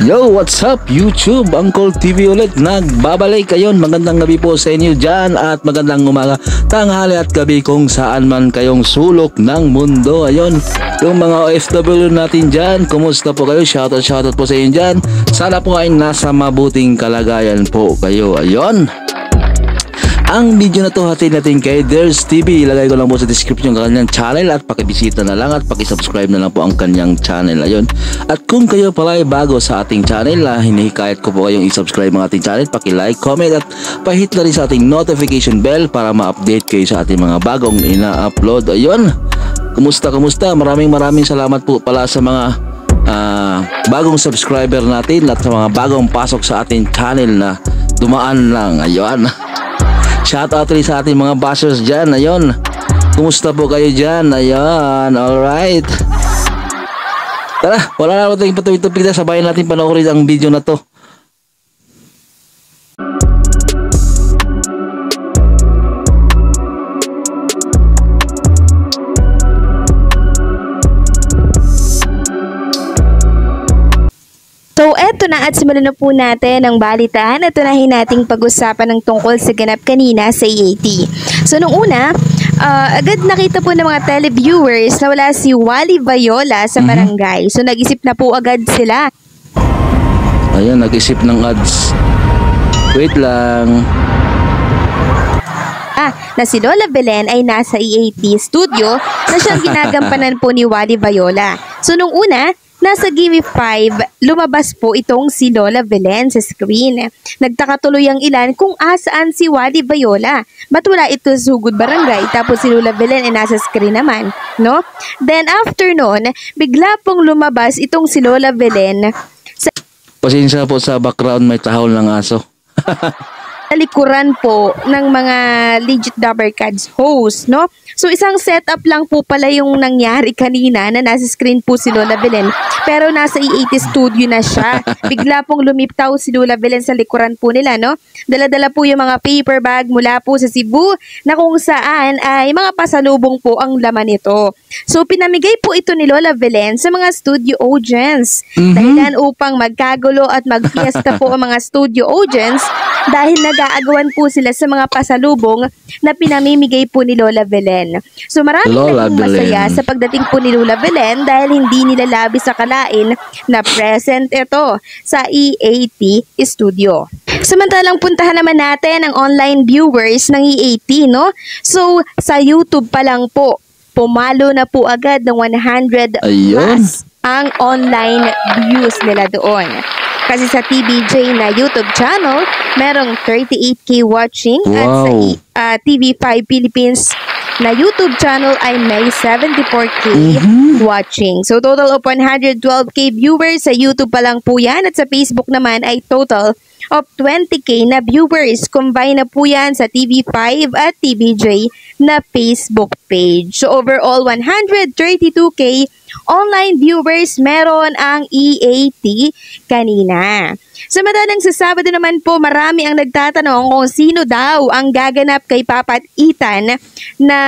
Yo, what's up YouTube? Uncle TV ulit nagbabalik kayon. Magandang gabi po sa inyo dyan at magandang umaga, tanghali at gabi kung saan man kayong sulok ng mundo. Ayon, yung mga OFW natin dyan, kumusta po kayo? Shoutout po sa inyo dyan. Sana po ay nasa mabuting kalagayan po kayo. Ayon, ang video na to hatid natin kay There's TV. Ilagay ko lang po sa description ng kanyang channel at pakibisita na lang at pakisubscribe na lang po ang kanyang channel. Ayun. At kung kayo pala ay bago sa ating channel, hinihikayat ko po kayong isubscribe ang ating channel, paki-like, comment at pahit na rin sa ating notification bell para ma-update kayo sa ating mga bagong ina-upload. Ayun. Kumusta? Maraming salamat po pala sa mga bagong subscriber natin at sa mga bagong pasok sa ating channel na dumaan lang. Ayun. Shoutout rin sa ating mga bashers dyan. Ayun, kumusta po kayo dyan? Ayun, alright. Tara, wala na natin patuloy-tupig na. Sabayan natin panoorin ang video na to. So eto na at simulan na po natin ang balitaan at unahin nating pag-usapan ng tungkol sa ganap kanina sa EAT. So nung una, agad nakita po ng mga televiewers na wala si Wally Viola sa barangay. So nag-isip na po agad sila. Ayan, nag-isip ng ads. Wait lang. Na si Lola Belen ay nasa EAT studio na siyang ginagampanan po ni Wally Viola. So nung una, nasa Gimme 5, lumabas po itong si Lola Belen sa screen. Nagtaka tuloy ang ilan kung asaan si Wally Viola. Ba't wala ito sa Sugod Barangay tapos si Lola Belen ay nasa screen naman, no? Then after nun, bigla pong lumabas itong si Lola Belen sa Pasensya po sa background, may tahol ng aso. likuran po ng mga legit Dabber Cards host, no? So isang setup lang po pala yung nangyari kanina na nasa screen po si Lola Belen pero nasa EAT studio na siya. Bigla pong lumiptaw si Lola Belen sa likuran po nila, no? Dala-dala po yung mga paper bag mula po sa Cebu na kung saan ay mga pasalubong po ang laman nito. So pinamigay po ito ni Lola Belen sa mga studio audience. Dahilan upang magkagulo at magfiesta po ang mga studio audience dahil nag-aagawan po sila sa mga pasalubong na pinamimigay po ni Lola Belen. So marami naging masaya sa pagdating po ni Lola Belen dahil hindi nila labis sa kalain na present ito sa EAT studio. Samantalang puntahan naman natin ang online viewers ng EAT, no? So sa YouTube pa lang po, pumalo na po agad ng 100 plus ang online views nila doon. Kasi sa TVJ na YouTube channel, merong 38K watching at sa TV5 Philippines na YouTube channel ay may 74K watching. So total of 112K viewers sa YouTube pa lang po yan at sa Facebook naman ay total of 20K na viewers. Combine na po yan sa TV5 at TVJ na Facebook page. So overall 132K online viewers meron ang EAT kanina. Samantalang sa Sabado naman po, marami ang nagtatanong kung sino daw ang gaganap kay Papa at Ethan na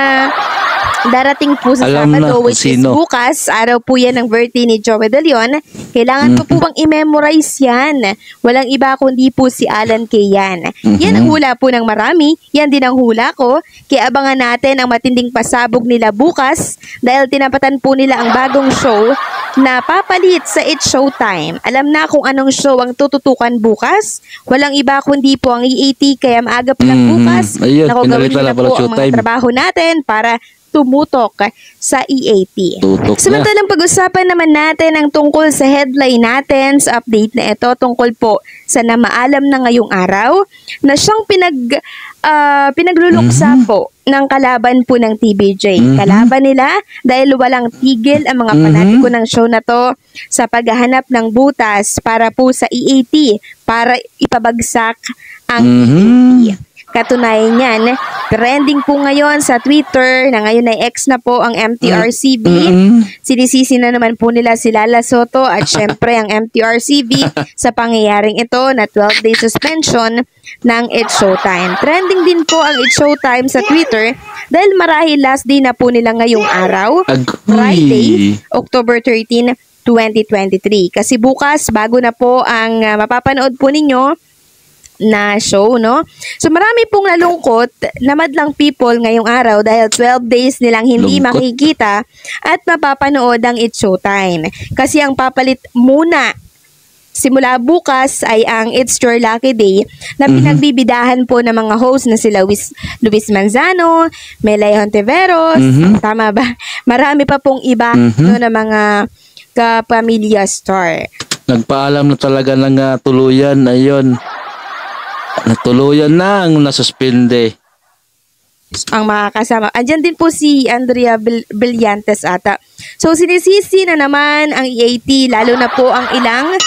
darating po sa Sabado, which is bukas. Araw po yan ng birthday ni Joey De Leon. Kailangan ko po bang i-memorize yan? Walang iba kundi po si Alan Kay yan. Yan ang hula po ng marami. Yan din ang hula ko. Kaya abangan natin ang matinding pasabog nila bukas dahil tinapatan po nila ang bagong show na papalit sa It's Showtime. Alam na kung anong show ang tututukan bukas. Walang iba kundi po ang EAT kaya maaga pa lang bukas. Gawin na po ang mga trabaho natin para tumutok sa EAT. Samantalang pag-usapan naman natin ang tungkol sa headline natin sa update na ito tungkol po sa namaalam na ngayong araw na siyang pinagluluksa po ng kalaban po ng TVJ. Kalaban nila dahil walang tigil ang mga panatiko ng show na to sa paghahanap ng butas para po sa EAT para ipabagsak ang EAT. Katunayan yan, trending po ngayon sa Twitter na ngayon ay X na po ang MTRCB. Sinisisi na naman po nila si Lala Soto at syempre ang MTRCB sa pangyayaring ito na 12-day suspension ng It's Showtime. Trending din po ang It's Showtime sa Twitter dahil marahil last day na po nila ngayong araw, Friday, October 13, 2023. Kasi bukas, bago na po ang mapapanood po ninyo na show, no? So marami pong nalungkot na madlang people ngayong araw dahil 12 days nilang hindi Lungkot. makikita at mapapanood ang It's Showtime. Kasi ang papalit muna simula bukas ay ang It's Your Lucky Day na pinagbibidahan po ng mga host na sila Luis Manzano, Melay Hontiveros, tama ba? Marami pa pong iba no, na mga kapamilya star. Nagpaalam na talaga ng tuluyan. Ayun. Natuluyan na ang nasuspinde. Ang mga kasama. Andyan din po si Andrea Brillantes ata. So sinisisi na naman ang EAT, lalo na po ang ilang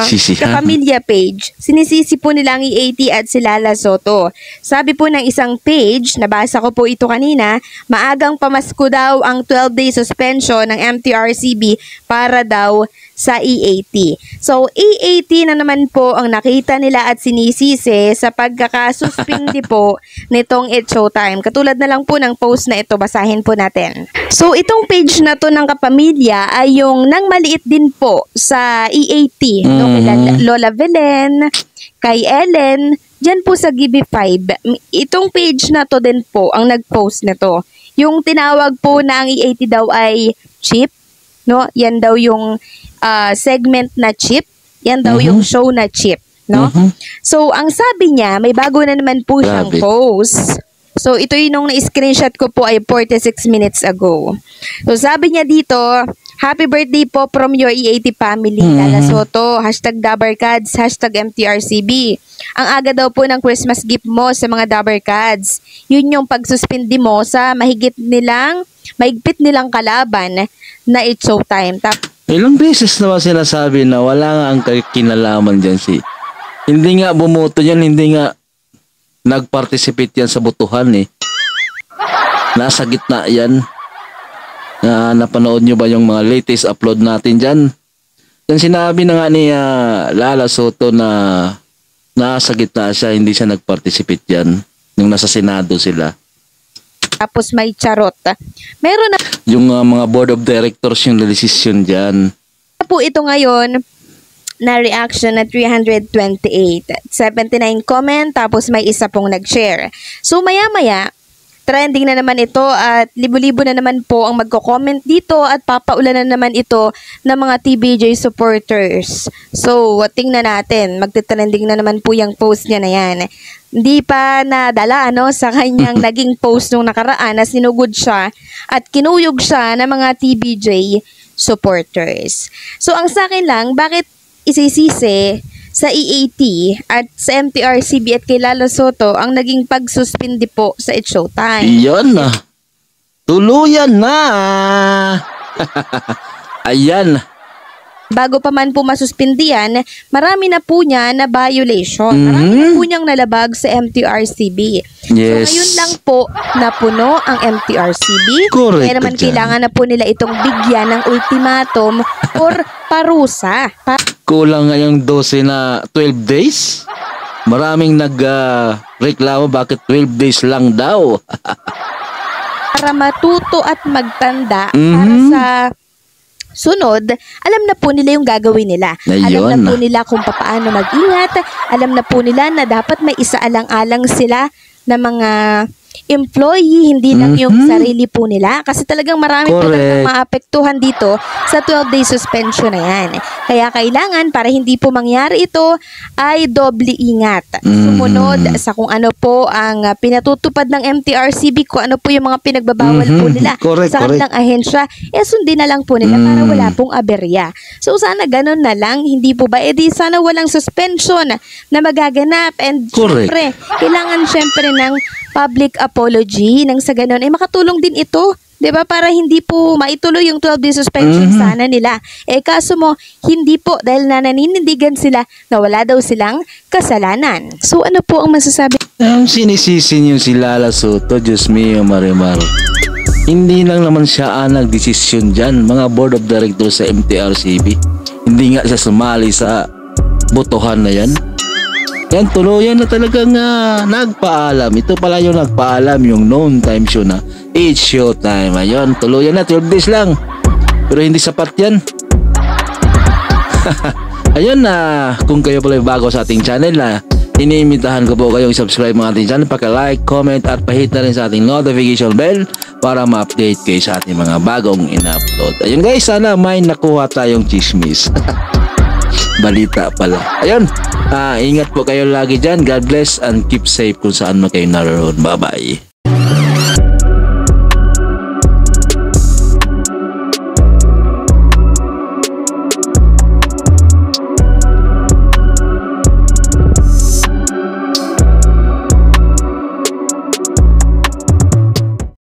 Sisihan. kapamilya page. Sinisisi po nila ang EAT at si Lala Soto. Sabi po ng isang page, nabasa ko po ito kanina, maagang pamasko daw ang 12-day suspension ng MTRCB para daw sa EAT. So, EAT na naman po ang nakita nila at sinisisi sa pagkakasuspindi po nitong It's Showtime. Katulad na lang po ng post na ito, basahin po natin. So, itong page na to ng kapamilya ay yung nang maliit din po sa EAT. No? Kay Lola Belen, kay Ellen, dyan po sa Gibi 5. Itong page na to din po ang nag-post nito. Yung tinawag po na ang EAT daw ay cheap. No? Yan daw yung segment na chip. Yan daw yung show na chip, no? So, ang sabi niya, may bago na naman po siyang Grabe. post. So, ito yung nung na-screenshot ko po ay 46 minutes ago. So, sabi niya dito, happy birthday po from your EAT family, Lala Soto, #Dabarkads, #MTRCB. Ang aga daw po ng Christmas gift mo sa mga Dabarkads. Yun yung pagsuspindi mo sa mahigpit nilang kalaban na It's Showtime. Ilang beses naman sinasabi na wala nga ang kinalaman dyan hindi nga bumoto yan, hindi nga nag-participate yan sa botohan eh. Nasa gitna yan. Napanood nyo ba yung mga latest upload natin dyan? Yan sinabi na nga ni Lala Soto na nasa gitna siya, hindi siya nag-participate yan. Yung nasa Senado sila. Tapos may charot. Meron na Yung mga board of directors yung decision dyan. po ito ngayon na reaction na 328. 79 comment, tapos may isa pong nag-share. So maya-maya, trending na naman ito at libo-libo na naman po ang magko-comment dito at papaulan na naman ito ng mga TBJ supporters. So, tingnan natin. Magte-trending na naman po yung post niya na yan. Hindi pa nadala sa kanyang naging post nung nakaraan na sinugod siya at kinuyog siya ng mga TBJ supporters. So, ang sa akin lang, bakit isisisi sa EAT at sa MTRCB at kay Lala Soto ang naging pagsuspindi po sa It's Showtime? Iyon na. Tuluyan na. Ayan. Bago pa man po masuspindihan, marami na po niya na violation. Marami na po niyang nalabag sa MTRCB. Yes. So ngayon lang po napuno ang MTRCB. Correct Kaya naman ka dyan. kailangan na po nila itong bigyan ng ultimatum or parusa. Kulang nga yung 12 na 12 days. Maraming reklamo bakit 12 days lang daw. Para matuto at magtanda para sa sunod, alam na po nila yung gagawin nila. Ayun. Alam na po nila kung paano mag-ingat. Alam na po nila na dapat may isaalang-alang sila na mga employee, hindi lang yung sarili po nila. Kasi talagang marami po Correct. talagang maapektuhan dito sa 12-day suspension na yan. Kaya kailangan, para hindi po mangyari ito, ay doble ingat. Sumunod sa kung ano po ang pinatutupad ng MTRCB, kung ano po yung mga pinagbabawal po nila Correct, sa kanilang ahensya, sundin na lang po nila para wala pong aberya. So sana ganun na lang, hindi po ba? Di sana walang suspension na magaganap. And Correct. syempre, kailangan syempre ng public apology nang sa ganun ay makatulong din ito, 'di ba? Para hindi po maituloy yung 12-day suspension sana nila. Kaso mo hindi po dahil nananindigan sila na wala daw silang kasalanan. So ano po ang masasabi? Ang sinisisi niyo si Lala Soto, Diyos mio, Marimar. Hindi lang naman siya nagdesisyon dyan, mga board of directors sa MTRCB. Hindi nga siya sumali sa botohan na yan. Yan, tuluyan na talagang nagpaalam. Ito pala yung nagpaalam, yung noon time show na It's Showtime. Ayun, tuluyan na, 12 days lang. Pero hindi sapat yan. Ayun na, kung kayo pala bago sa ating channel na iniimitahan ko po kayong subscribe mga ating channel, paka-like, comment at pahit na rin sa ating notification bell para ma-update kayo sa ating mga bagong in-upload. Ayun guys, sana may nakuha tayong chismis. Balita pala. Ayun, ingat po kayo lagi dyan. God bless and keep safe kung saan man kayo naroon. Bye-bye.